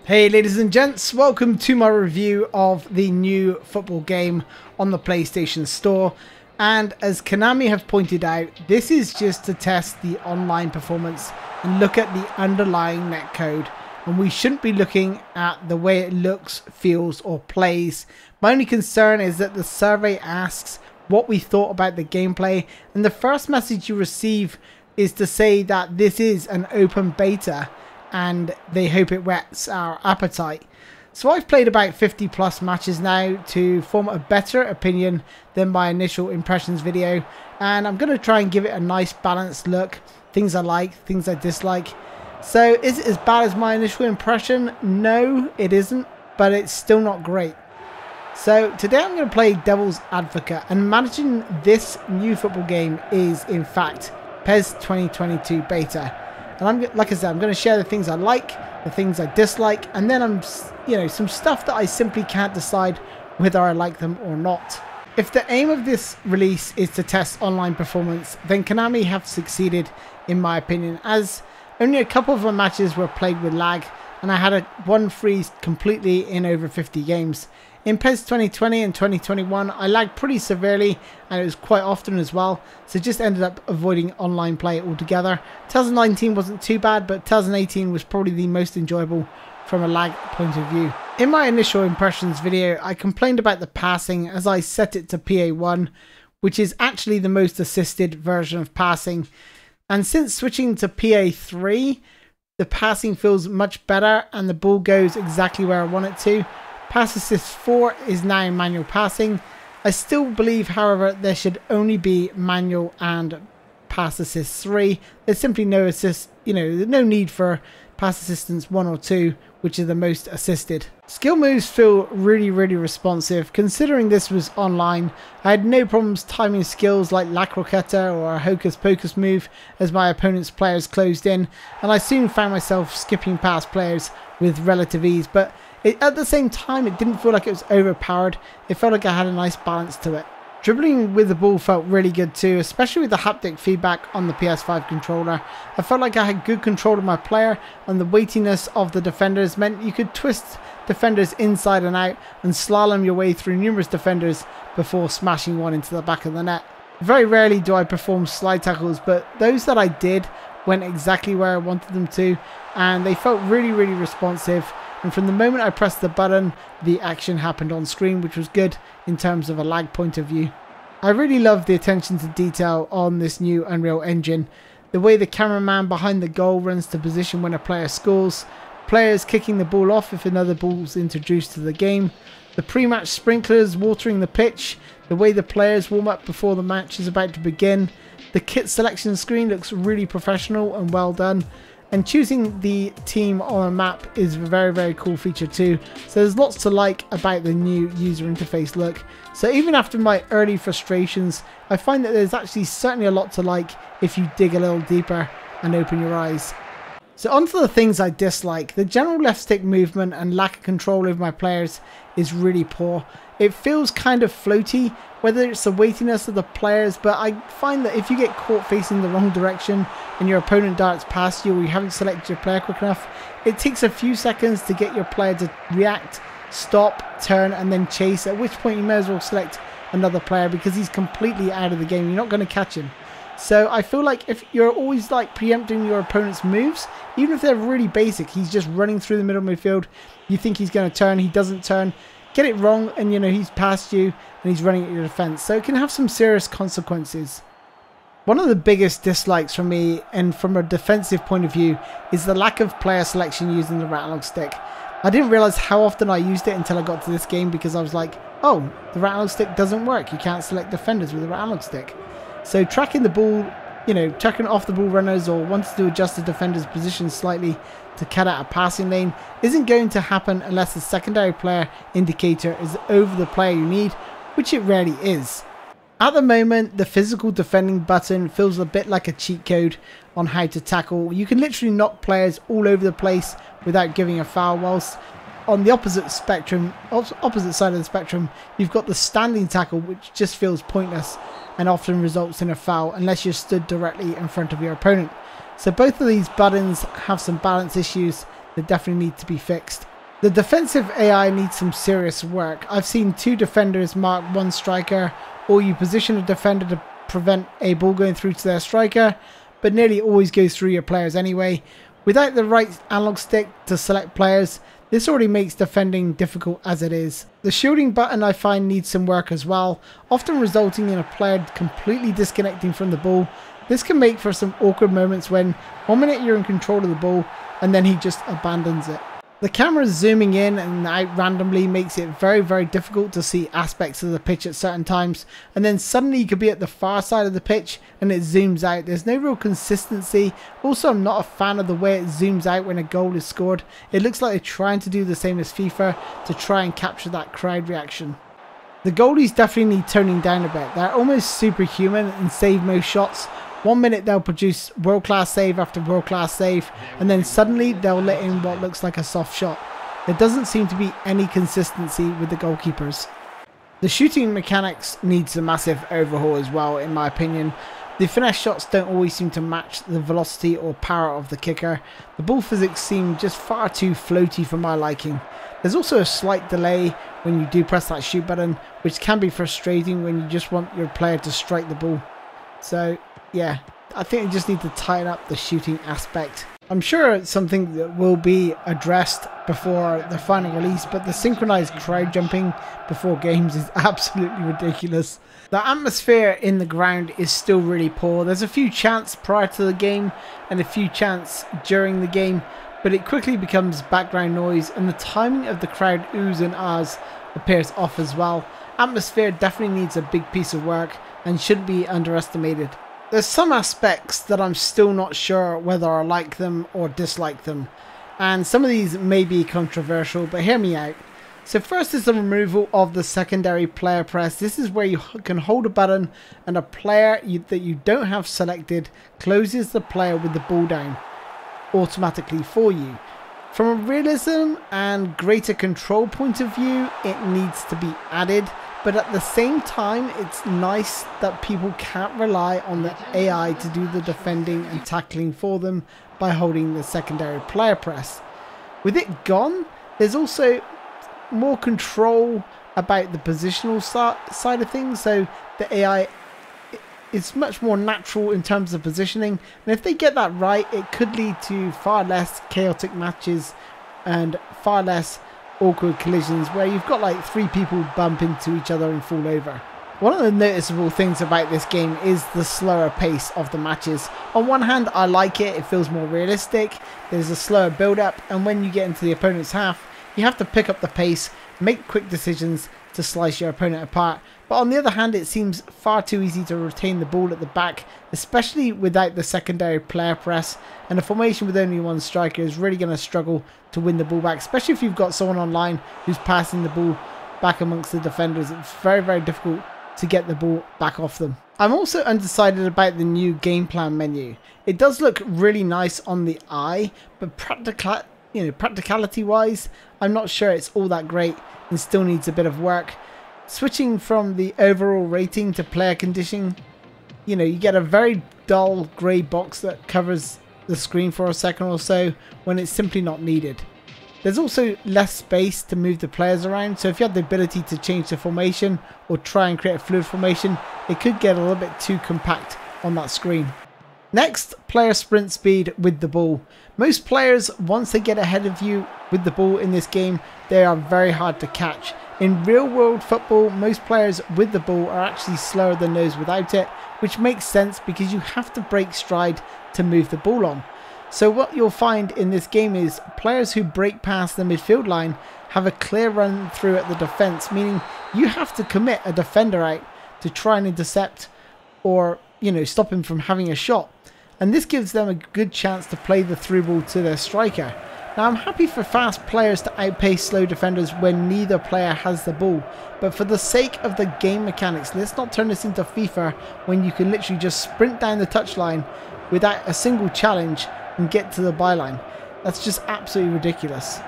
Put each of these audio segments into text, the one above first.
Hey ladies and gents, welcome to my review of the new football game on the PlayStation Store. And as Konami have pointed out, this is just to test the online performance and look at the underlying netcode. And we shouldn't be looking at the way it looks, feels or plays. My only concern is that the survey asks what we thought about the gameplay, and the first message you receive is to say that this is an open beta and they hope it whets our appetite. So I've played about 50 plus matches now to form a better opinion than my initial impressions video, and I'm going to try and give it a nice balanced look, things I like, things I dislike. So is it as bad as my initial impression? No, it isn't, but it's still not great. So today I'm going to play Devil's Advocate, and managing this new football game is in fact PES 2022 beta. And like I said, I'm going to share the things I like, the things I dislike, and then some stuff that I simply can't decide whether I like them or not. If the aim of this release is to test online performance, then Konami have succeeded in my opinion, as only a couple of my matches were played with lag, and I had one freeze completely in over 50 games. In PES 2020 and 2021, I lagged pretty severely, and it was quite often as well, so just ended up avoiding online play altogether. 2019 wasn't too bad, but 2018 was probably the most enjoyable from a lag point of view. In my initial impressions video, I complained about the passing as I set it to PA1, which is actually the most assisted version of passing. And since switching to PA3, the passing feels much better and the ball goes exactly where I want it to. Pass Assist 4 is now manual passing. I still believe, however, there should only be manual and Pass Assist 3. There's simply no assist, no need for Pass Assistance 1 or 2, which are the most assisted. Skill moves feel really responsive. Considering this was online, I had no problems timing skills like La Croqueta or a Hocus Pocus move as my opponent's players closed in, and I soon found myself skipping past players with relative ease, but at the same time it didn't feel like it was overpowered. It felt like I had a nice balance to it. Dribbling with the ball felt really good too, especially with the haptic feedback on the PS5 controller. I felt like I had good control of my player, and the weightiness of the defenders meant you could twist defenders inside and out and slalom your way through numerous defenders before smashing one into the back of the net. Very rarely do I perform slide tackles, but those that I did went exactly where I wanted them to, and they felt really responsive. And from the moment I pressed the button, the action happened on screen, which was good in terms of a lag point of view. I really love the attention to detail on this new Unreal Engine. The way the cameraman behind the goal runs to position when a player scores, players kicking the ball off if another ball is introduced to the game, the pre-match sprinklers watering the pitch, the way the players warm up before the match is about to begin. The kit selection screen looks really professional and well done. And choosing the team on a map is a very cool feature too. So there's lots to like about the new user interface look. So even after my early frustrations, I find that there's actually certainly a lot to like if you dig a little deeper and open your eyes. So onto the things I dislike. The general left stick movement and lack of control over my players is really poor. It feels kind of floaty, whether it's the weightiness of the players, but I find that if you get caught facing the wrong direction and your opponent darts past you or you haven't selected your player quick enough, it takes a few seconds to get your player to react, stop, turn and then chase, at which point you may as well select another player because he's completely out of the game. You're not going to catch him. So I feel like if you're always preempting your opponent's moves, even if they're really basic, he's just running through the middle midfield, you think he's going to turn, he doesn't turn, get it wrong and he's past you and he's running at your defense. So it can have some serious consequences. One of the biggest dislikes from me, and from a defensive point of view, is the lack of player selection using the right analog stick. I didn't realize how often I used it until I got to this game, because I was like, oh, the right analog stick doesn't work. You can't select defenders with the right analog stick. So tracking the ball, tracking off the ball runners or wanting to adjust the defender's position slightly to cut out a passing lane isn't going to happen unless the secondary player indicator is over the player you need, which it rarely is. At the moment, the physical defending button feels a bit like a cheat code on how to tackle. You can literally knock players all over the place without giving a foul, whilst on the opposite side of the spectrum, you've got the standing tackle, which just feels pointless and often results in a foul unless you're stood directly in front of your opponent. So both of these buttons have some balance issues that definitely need to be fixed. The defensive AI needs some serious work. I've seen 2 defenders mark 1 striker, or you position a defender to prevent a ball going through to their striker, but nearly always goes through your players anyway. Without the right analog stick to select players, this already makes defending difficult as it is. The shielding button I find needs some work as well, often resulting in a player completely disconnecting from the ball. This can make for some awkward moments when 1 minute you're in control of the ball and then he just abandons it. The camera zooming in and out randomly makes it very difficult to see aspects of the pitch at certain times, and then suddenly you could be at the far side of the pitch and it zooms out. There's no real consistency. Also, I'm not a fan of the way it zooms out when a goal is scored. It looks like they're trying to do the same as FIFA to try and capture that crowd reaction. The goalies definitely need toning down a bit. They're almost superhuman and save most shots. 1 minute they'll produce world-class save after world-class save, and then suddenly they'll let in what looks like a soft shot. There doesn't seem to be any consistency with the goalkeepers. The shooting mechanics needs a massive overhaul as well, in my opinion. The finesse shots don't always seem to match the velocity or power of the kicker. The ball physics seem just far too floaty for my liking. There's also a slight delay when you do press that shoot button, which can be frustrating when you just want your player to strike the ball. So yeah, I think they just need to tighten up the shooting aspect. I'm sure it's something that will be addressed before the final release, but the synchronized crowd jumping before games is absolutely ridiculous. The atmosphere in the ground is still really poor. There's a few chants prior to the game and a few chants during the game, but it quickly becomes background noise, and the timing of the crowd oohs and ahs appears off as well. Atmosphere definitely needs a big piece of work and shouldn't be underestimated. There's some aspects that I'm still not sure whether I like them or dislike them, and some of these may be controversial, but hear me out. So first is the removal of the secondary player press. This is where you can hold a button and a player that you don't have selected closes the player with the ball down automatically for you. From a realism and greater control point of view, it needs to be added. But at the same time, it's nice that people can't rely on the AI to do the defending and tackling for them by holding the secondary player press. With it gone, there's also more control about the positional side of things, so the AI is much more natural in terms of positioning, and if they get that right, it could lead to far less chaotic matches and far less awkward collisions where you've got like 3 people bump into each other and fall over. One of the noticeable things about this game is the slower pace of the matches. On one hand, I like it, it feels more realistic, there's a slower build up, and when you get into the opponent's half, you have to pick up the pace, make quick decisions to slice your opponent apart. But on the other hand, it seems far too easy to retain the ball at the back, especially without the secondary player press, and a formation with only 1 striker is really going to struggle to win the ball back, especially if you've got someone online who's passing the ball back amongst the defenders. It's very difficult to get the ball back off them. I'm also undecided about the new game plan menu. It does look really nice on the eye, but practicality wise, I'm not sure it's all that great and still needs a bit of work. Switching from the overall rating to player conditioning, you get a very dull grey box that covers the screen for a second or so when it's simply not needed. There's also less space to move the players around, so if you had the ability to change the formation or try and create a fluid formation, it could get a little bit too compact on that screen. Next, player sprint speed with the ball. Most players, once they get ahead of you with the ball in this game, they are very hard to catch. In real world football, most players with the ball are actually slower than those without it, which makes sense because you have to break stride to move the ball on. So what you'll find in this game is players who break past the midfield line have a clear run through at the defence, meaning you have to commit a defender out to try and intercept or stop him from having a shot. And this gives them a good chance to play the through ball to their striker. Now, I'm happy for fast players to outpace slow defenders when neither player has the ball, but for the sake of the game mechanics, let's not turn this into FIFA when you can literally just sprint down the touchline without a single challenge and get to the byline. That's just absolutely ridiculous.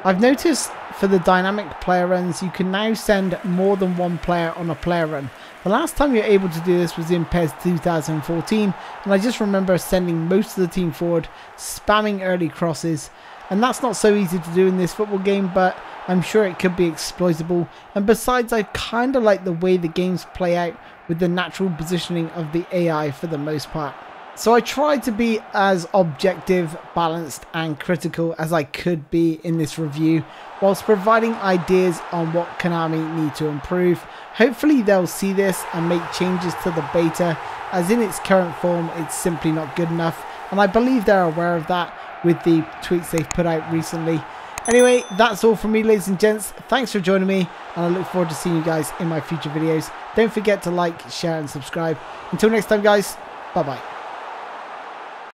I've noticed for the dynamic player runs, you can now send more than 1 player on a player run. The last time you were able to do this was in PES 2014, and I just remember sending most of the team forward, spamming early crosses, and that's not so easy to do in this football game, but I'm sure it could be exploitable. And besides, I kind of like the way the games play out with the natural positioning of the AI for the most part. So I tried to be as objective, balanced and critical as I could be in this review, whilst providing ideas on what Konami need to improve. Hopefully they'll see this and make changes to the beta, as in its current form it's simply not good enough, and I believe they're aware of that with the tweets they've put out recently. Anyway, that's all from me, ladies and gents. Thanks for joining me, and I look forward to seeing you guys in my future videos. Don't forget to like, share and subscribe. Until next time guys, bye bye.